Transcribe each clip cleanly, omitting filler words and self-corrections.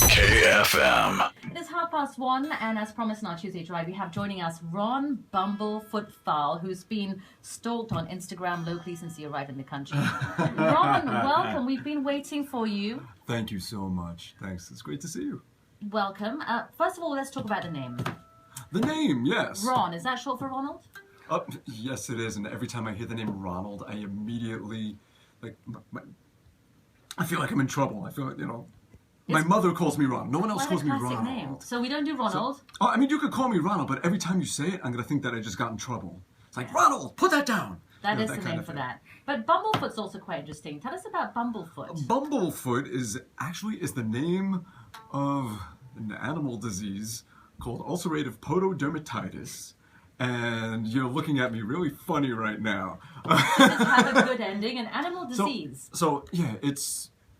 KFM. It is 1:30, and as promised on our Tuesday Drive, we have joining us Ron Bumblefoot Thal, who's been stalked on Instagram locally since he arrived in the country. Ron, welcome. We've been waiting for you. Thank you so much. Thanks. It's great to see you. Welcome. First of all, let's talk about the name. The name, yes. Ron, is that short for Ronald? Yes, it is. And every time I hear the name Ronald, I immediately, I feel like I'm in trouble. I feel like, my mother calls me Ronald. No one else calls me Ronald. Name. So we don't do Ronald. You could call me Ronald, but every time you say it, I'm going to think that I just got in trouble. It's like, Ronald, put that down. That is the name for that. But Bumblefoot's also quite interesting. Tell us about Bumblefoot. Bumblefoot is the name of an animal disease called ulcerative pododermatitis. And you're looking at me really funny right now. Does it have a good ending? An animal disease.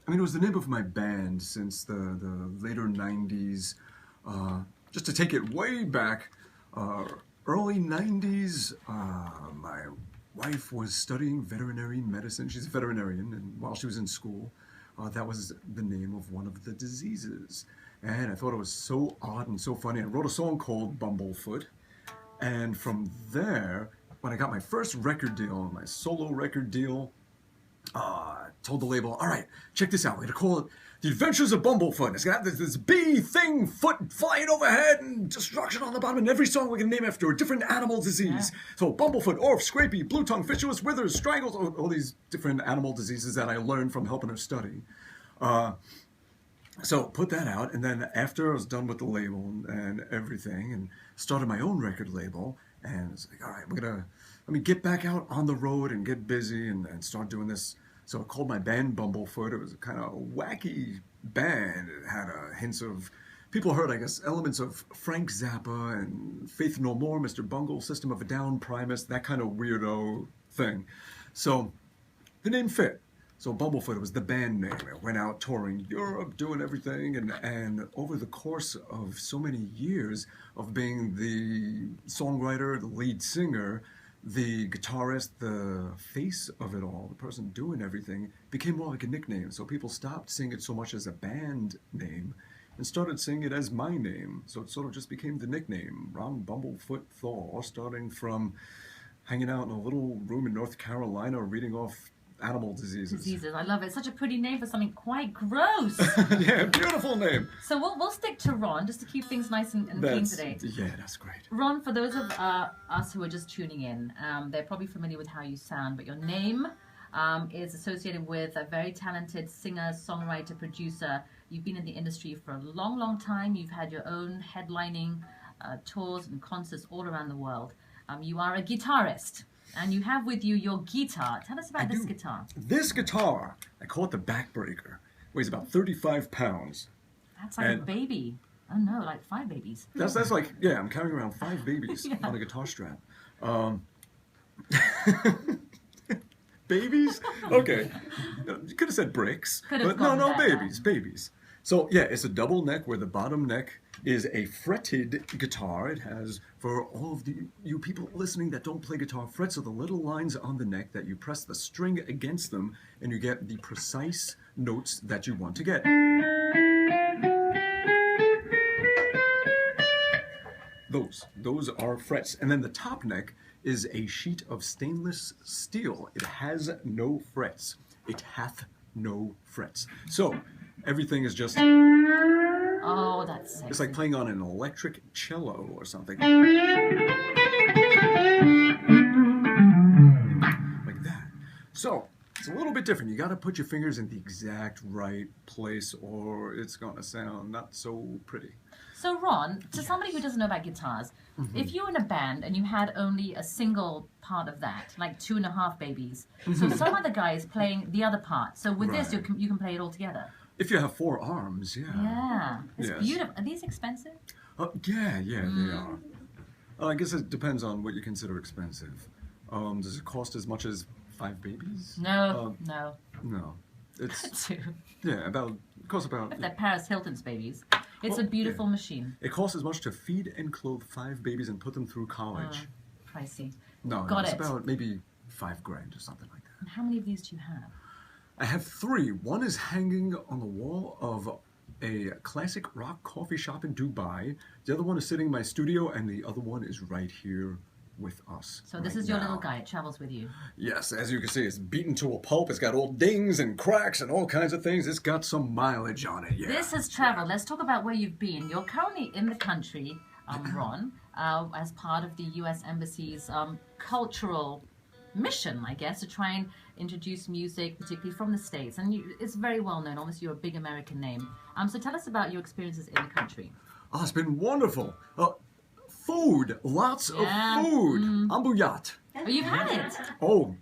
It was the name of my band since the later 90s. Just to take it way back, early 90s, my wife was studying veterinary medicine. She's a veterinarian, and while she was in school, that was the name of one of the diseases. And I thought it was so odd and so funny. I wrote a song called Bumblefoot. And from there, when I got my first record deal, my solo record deal, told the label, all right, check this out. We're going to call it The Adventures of Bumblefoot. It's going to have this bee thing, foot flying overhead and destruction on the bottom. And every song we're going to name after a different animal disease. Yeah. So Bumblefoot, Orf, Scrapey, Blue Tongue, Fistulous, Withers, Strangles, all these different animal diseases that I learned from helping her study. So put that out, and then after I was done with the label and everything, and started my own record label, and it's like, all right, let me get back out on the road and get busy and start doing this. So I called my band Bumblefoot. It was a kind of wacky band. It had hints of, people heard, I guess, elements of Frank Zappa and Faith No More, Mr. Bungle, System of a Down, Primus, that kind of weirdo thing. So the name fit. So Bumblefoot was the band name. I went out touring Europe, doing everything, and over the course of so many years of being the songwriter, the lead singer, the guitarist, the face of it all, the person doing everything, became more like a nickname. So people stopped seeing it so much as a band name and started seeing it as my name. So it sort of just became the nickname, Ron Bumblefoot Thal, starting from hanging out in a little room in North Carolina reading off animal diseases. I love it. It's such a pretty name for something quite gross. Yeah, beautiful name. So we'll stick to Ron just to keep things nice and clean today. Yeah, that's great. Ron, for those of us who are just tuning in, they're probably familiar with how you sound, but your name is associated with a very talented singer, songwriter, producer. You've been in the industry for a long, long time. You've had your own headlining tours and concerts all around the world. You are a guitarist. And you have with you your guitar. Tell us about this guitar. This guitar, I call it the Backbreaker. Weighs about 35 pounds. That's like a baby. Oh no, like 5 babies. That's like, yeah, I'm carrying around 5 babies on a guitar strap. Babies? Okay. You could have said bricks. But no, babies. So yeah, it's a double neck where the bottom neck is a fretted guitar. It has, for all of you people listening that don't play guitar, frets are the little lines on the neck that you press the string against them and you get the precise notes that you want to get. Those are frets. And then the top neck is a sheet of stainless steel. It has no frets. It hath no frets. So everything is just... Oh, that's sexy. It's like playing on an electric cello or something. Like that. So, it's a little bit different. You got to put your fingers in the exact right place or it's going to sound not so pretty. So, Ron, to somebody who doesn't know about guitars, if you're in a band and you had only a single part of that, like 2.5 babies, so some other guy is playing the other part. So with this, you can play it all together. If you have 4 arms, yeah. Yeah, it's beautiful. Are these expensive? Yeah, they are. I guess it depends on what you consider expensive. Does it cost as much as 5 babies? No. It's 2. Yeah, it costs about. If they're Paris Hilton's babies, it's a beautiful machine. It costs as much to feed and clothe 5 babies and put them through college. Pricey. No, it's about maybe $5,000 or something like that. And how many of these do you have? I have 3. One is hanging on the wall of a classic rock coffee shop in Dubai. The other one is sitting in my studio, and the other one is right here with us. So this right is your now. little guy. It travels with you. Yes, as you can see, it's beaten to a pulp. It's got old dings and cracks and all kinds of things. It's got some mileage on it, yeah. This has traveled. Let's talk about where you've been. You're currently in the country, Ron, as part of the U.S. Embassy's cultural mission, I guess, to try and introduce music, particularly from the States. And it's very well known. Obviously, you're a big American name. So tell us about your experiences in the country. Oh, it's been wonderful. Food, lots of food. Ambuyat. Oh, you've had it. Oh,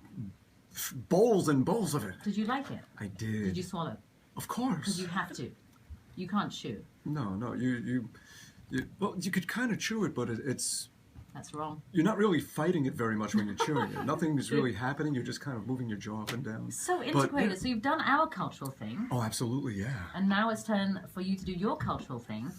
bowls and bowls of it. Did you like it? I did. Did you swallow? Of course. Because you have to. You can't chew. No, well, you could kind of chew it, but it's... That's wrong. You're not really fighting it very much when you're chewing it. Nothing is really happening. You're just kind of moving your jaw up and down. So integrated. But, So you've done our cultural thing. Oh, absolutely, yeah. And now it's turn for you to do your cultural thing.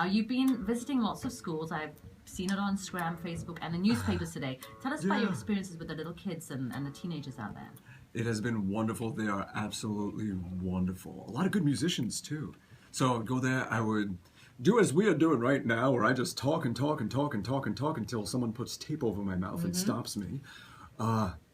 You've been visiting lots of schools. I've seen it on Instagram, Facebook, and the newspapers today. Tell us about your experiences with the little kids and the teenagers out there. It has been wonderful. They are absolutely wonderful. A lot of good musicians, too. So I would go there, I would do as we are doing right now, where I just talk and talk and talk and talk and talk until someone puts tape over my mouth and stops me.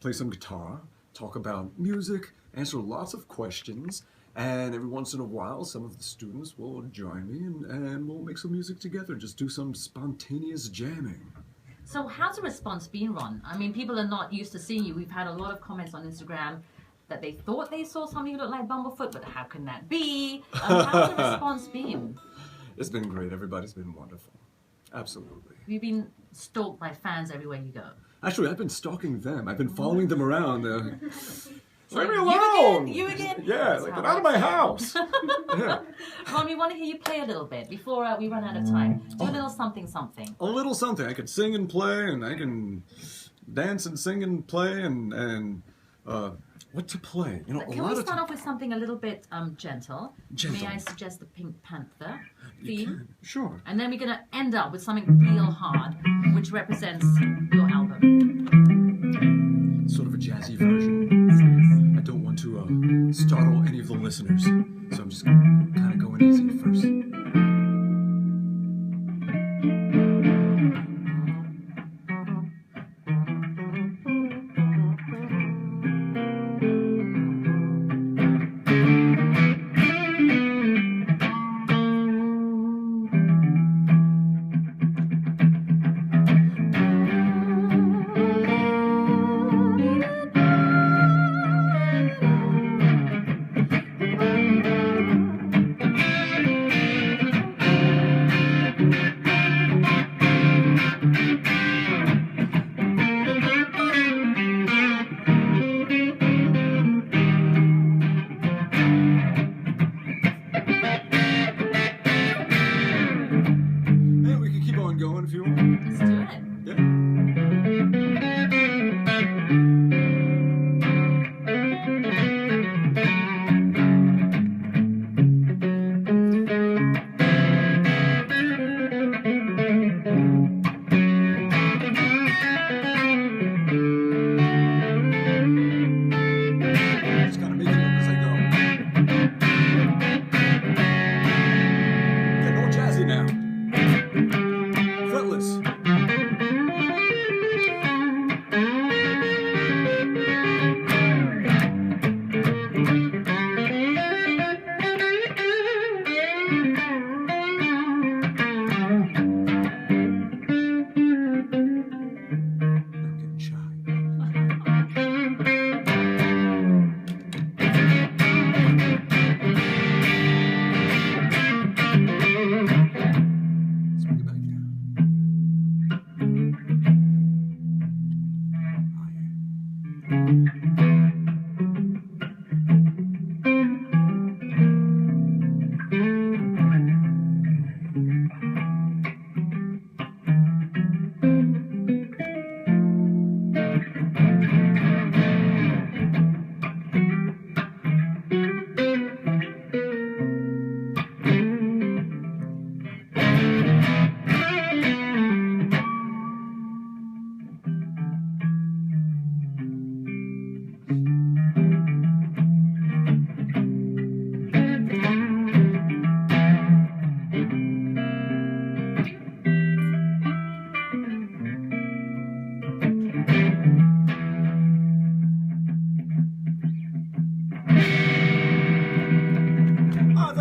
Play some guitar, talk about music, answer lots of questions, and every once in a while, some of the students will join me and we'll make some music together, just do some spontaneous jamming. So how's the response been, Ron? I mean, people are not used to seeing you. We've had a lot of comments on Instagram that they thought they saw something that looked like Bumblefoot, but how can that be? How's the response been? It's been great. Everybody's been wonderful. Absolutely. You've been stalked by fans everywhere you go. Actually, I've been stalking them. I've been following them around. Leave me You alone! again? You again? Yeah, That's like, how get out of I my feel. house! Yeah. Ron, we want to hear you play a little bit before we run out of time. Do a little something, something. A little something. I could sing and play, and I can dance and sing and play, and what to play? You know, Can we start off with something a little bit gentle? Gentle. May I suggest the Pink Panther You theme? can. Sure. And then we're going to end up with something real hard, which represents your album. Sort of a jazzy version. I don't want to startle any of the listeners, so I'm just kind of going easy at first.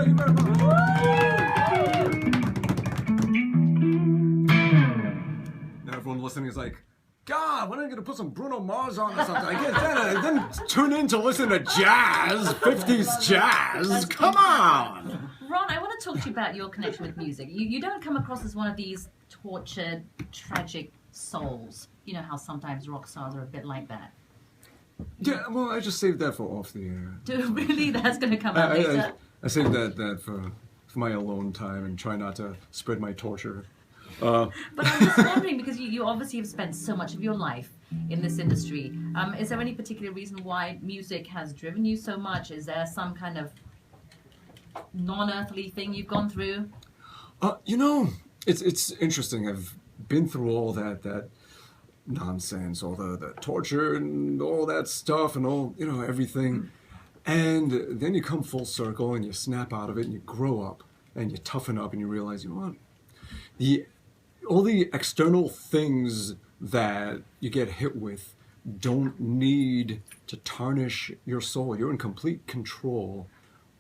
Thank you very much. Now everyone listening is like, God, when are you going to put some Bruno Mars on or something? I guess then tune in to listen to jazz, 50s jazz. Come on. Ron, I want to talk to you about your connection with music. You don't come across as one of these tortured, tragic souls. You know how sometimes rock stars are a bit like that. Yeah, well, I just saved that for off the air. Really? That's going to come out later? I saved that for my alone time and try not to spread my torture. But I'm just wondering, because you obviously have spent so much of your life in this industry. Is there any particular reason why music has driven you so much? Is there some kind of non-earthly thing you've gone through? It's interesting. I've been through all that nonsense, all the torture and all that stuff and all, everything. And then you come full circle and you snap out of it and you grow up and you toughen up and you realize, you know what? All the external things that you get hit with don't need to tarnish your soul. You're in complete control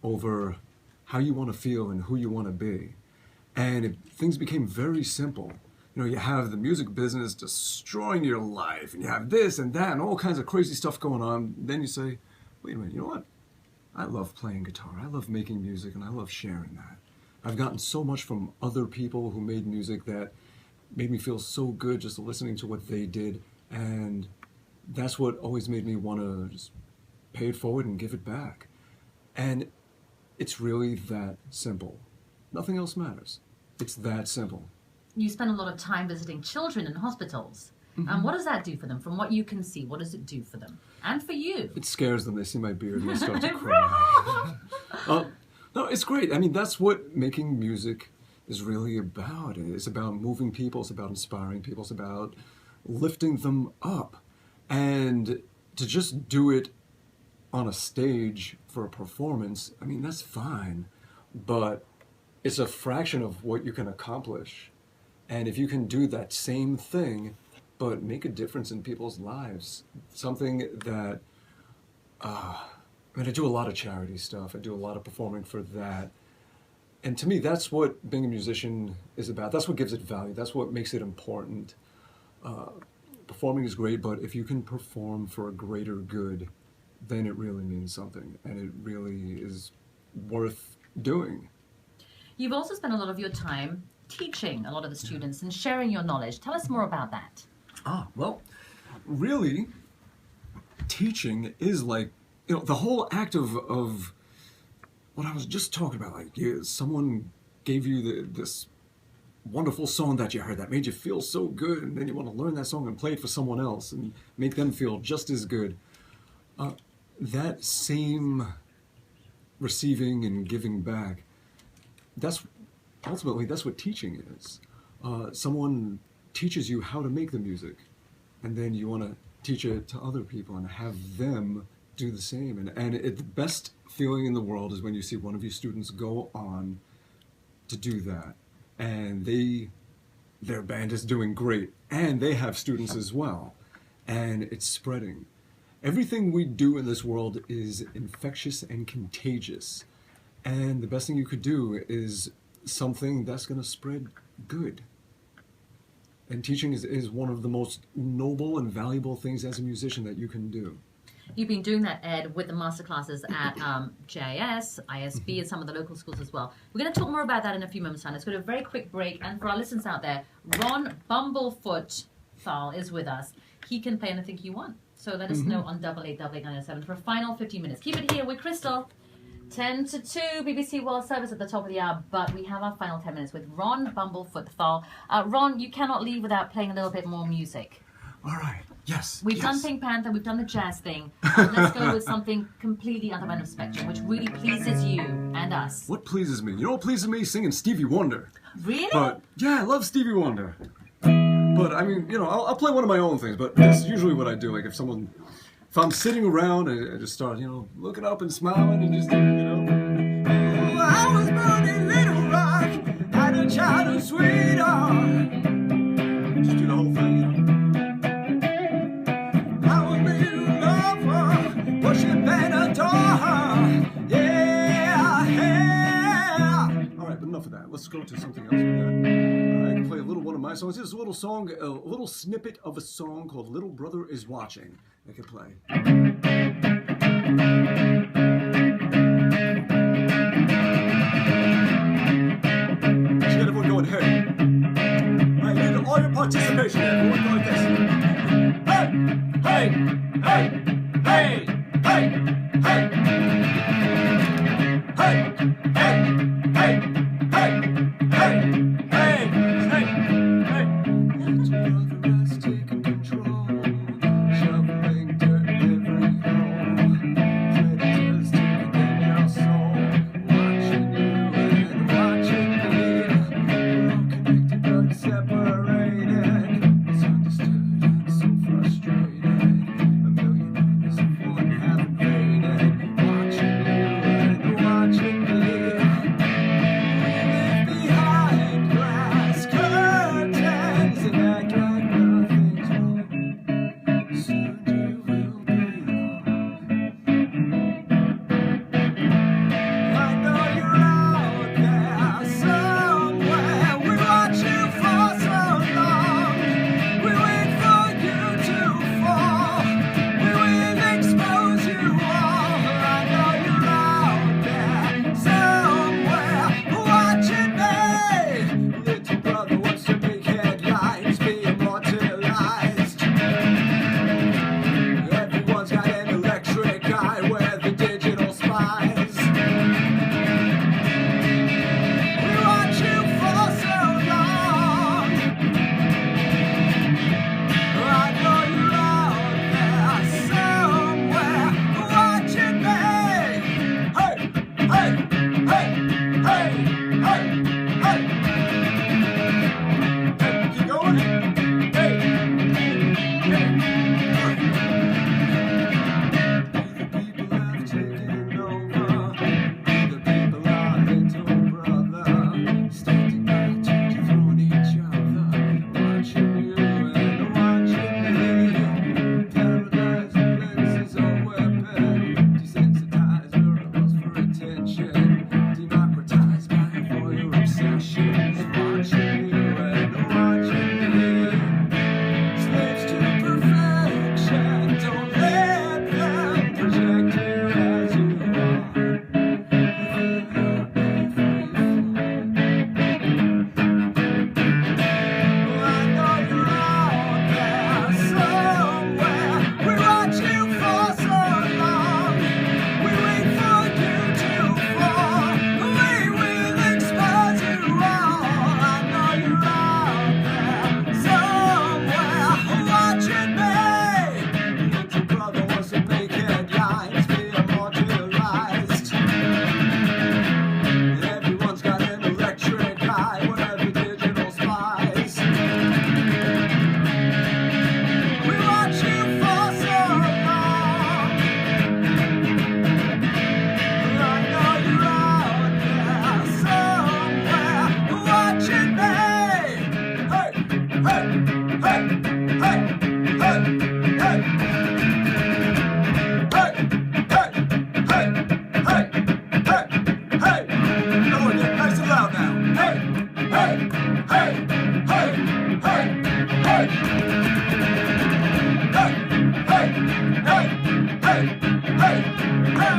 over how you want to feel and who you want to be. And things became very simple. You have the music business destroying your life, and you have this and that and all kinds of crazy stuff going on. Then you say, wait a minute, you know what? I love playing guitar. I love making music, and I love sharing that. I've gotten so much from other people who made music that made me feel so good just listening to what they did. And that's what always made me want to just pay it forward and give it back. And it's really that simple. Nothing else matters. It's that simple. You spend a lot of time visiting children in hospitals. Mm-hmm. What does that do for them? From what you can see, what does it do for them? And for you? It scares them. They see my beard and they start to cry. No, it's great. I mean, that's what making music is really about. It's about moving people. It's about inspiring people. It's about lifting them up. And to just do it on a stage for a performance, I mean, that's fine. But it's a fraction of what you can accomplish. And if you can do that same thing, but make a difference in people's lives, something that, I do a lot of charity stuff. I do a lot of performing for that. And to me, that's what being a musician is about. That's what gives it value. That's what makes it important. Performing is great, but if you can perform for a greater good, then it really means something. And it really is worth doing. You've also spent a lot of your time teaching a lot of the students and sharing your knowledge. Tell us more about that. Well, really, teaching is like, the whole act of what I was just talking about. Like, someone gave you this wonderful song that you heard that made you feel so good, and then you want to learn that song and play it for someone else and make them feel just as good. That same receiving and giving back, that's what teaching is. Someone teaches you how to make the music, and then you want to teach it to other people and have them do the same. And the best feeling in the world is when you see one of your students go on to do that, and their band is doing great, and they have students as well, and it's spreading. Everything we do in this world is infectious and contagious, and the best thing you could do is something that's going to spread good. And teaching is one of the most noble and valuable things as a musician that you can do. You've been doing that, Ed, with the masterclasses at JIS, ISB, and some of the local schools as well. We're going to talk more about that in a few moments' time. Let's go to a very quick break. And for our listeners out there, Ron Bumblefoot Thal is with us. He can play anything you want. So let us know on 8888 for a final 15 minutes. Keep it here with Crystal. 10 to 2, BBC World Service at the top of the hour, but we have our final 10 minutes with Ron Bumblefoot Thal. Ron, you cannot leave without playing a little bit more music. All right. Yes. We've done Pink Panther, we've done the jazz thing. Let's go with something completely other end of the spectrum, which really pleases you and us. What pleases me? You know what pleases me? Singing Stevie Wonder. Really? But, yeah, I love Stevie Wonder. But, I mean, I'll play one of my own things, but that's usually what I do. Like, if I'm sitting around, I just start, looking up and smiling and just, Oh, I was born in Little Rock, had a childhood sweetheart. Just do the whole thing, I was made in love, worship and adore her. Yeah, yeah. let's go to something else with that. I can play a little one of my songs. This is a little song, a little snippet of a song called "Little Brother Is Watching." I can play. Just get everyone going. Hey, I need all your participation. Everyone go like this. Hey, hey, hey, hey, hey, hey, hey, hey, hey, hey, hey, hey, hey, hey. Little brother has taken control, shoveling dirt in every hole. Predators taking in your soul, watching you and watching me. We're all connected but separated, misunderstood and so frustrated. A million others of one have invaded, watching you and watching me. We live behind glass curtains and act like nothing's wrong. Soon you will be wrong. I know you're out there somewhere. We watch you for so long. We wait for you to fall. We will expose you all. I know you're out there somewhere watching me. Little brother wants to make headlines, be immortalized. Everyone's got an electric eye, we're the digital spies. We watch you for so long. I know you're out there somewhere watching me. Hey, hey, hey, hey, hey, hey. Hey, keep going. Hey, the people have taken over. The people are little brother, standing back, changing from each other, watching you and watching me. Paralyzing lenses a weapon, desensitized neurons for attention, democratized by for your obsessions, watching you and watching me. Slaves to perfection, don't let them project you as you are. I know you're out there somewhere. We watch you for so long. We wait for you to fall. We will expose you all. I know you're out there somewhere watching me. Little brother wants to make headlines, be immortalized. Everyone's got an electric eye, we're the digital spies. We watch you for so long. I know you're out there somewhere watching me. Hey, hey, hey, hey, hey, hey. Hey, hey, hey, hey, hey. Come on, get nice and loud now. Hey, hey, hey, hey, hey, hey. Hey, hey, hey, hey, hey,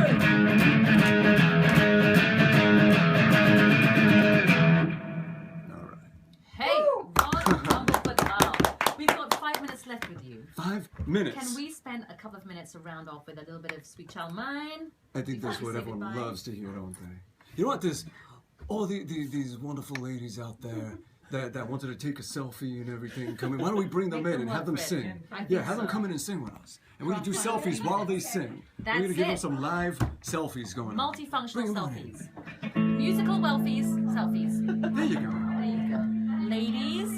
All right. Hey, Bumblefoot Thal. We've got 5 minutes left with you. 5 minutes. Can we spend a couple of minutes to round off with a little bit of Sweet Child Mine? I think that's what Say everyone goodbye. loves to hear, don't they? You know what? There's all these wonderful ladies out there that wanted to take a selfie and everything. Come in. Why don't we bring them Make in them and have them work for it. sing? I think Yeah, have them so. come in and sing with us. And we're going to do selfies while they sing. That's We're going to give them it. some live selfies going on. Multifunctional Bring 'em on in. selfies. Musical welfies, selfies. There you go. There you go. Ladies,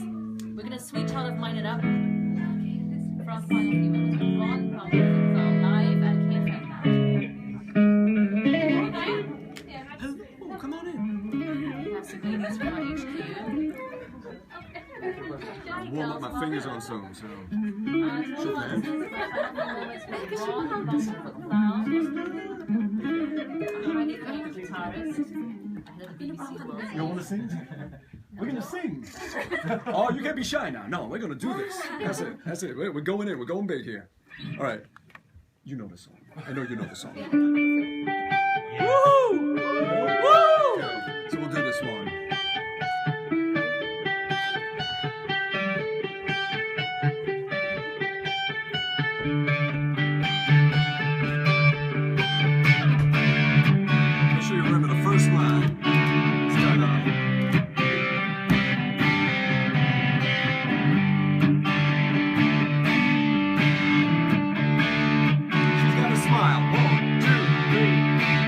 we're going to Sweet Child of Mine it up. For our final few minutes with Ron Bumblefoot Thal live at KRISTAlfm now. Oh, come on in. We have some ladies from our HQ. I warm up my fingers on some, so. Shook hand. Ron Bumblefoot Thal. Already playing guitarist. ahead of the BBC World You want to sing? We're gonna sing. Oh, you can't be shy now. No, we're gonna do this. That's it. That's it. We're going in. We're going big here. All right. You know the song. I know you know the song. Woo! Woo! So we'll do this one. Make sure you remember the first line. Start off. She's got a smile. 1, 2, 3.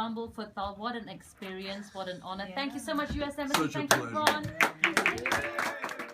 Bumblefoot, Thal. What an experience, what an honor. Yeah. Thank you so much, US Embassy. Such a Thank you, pleasure. Ron.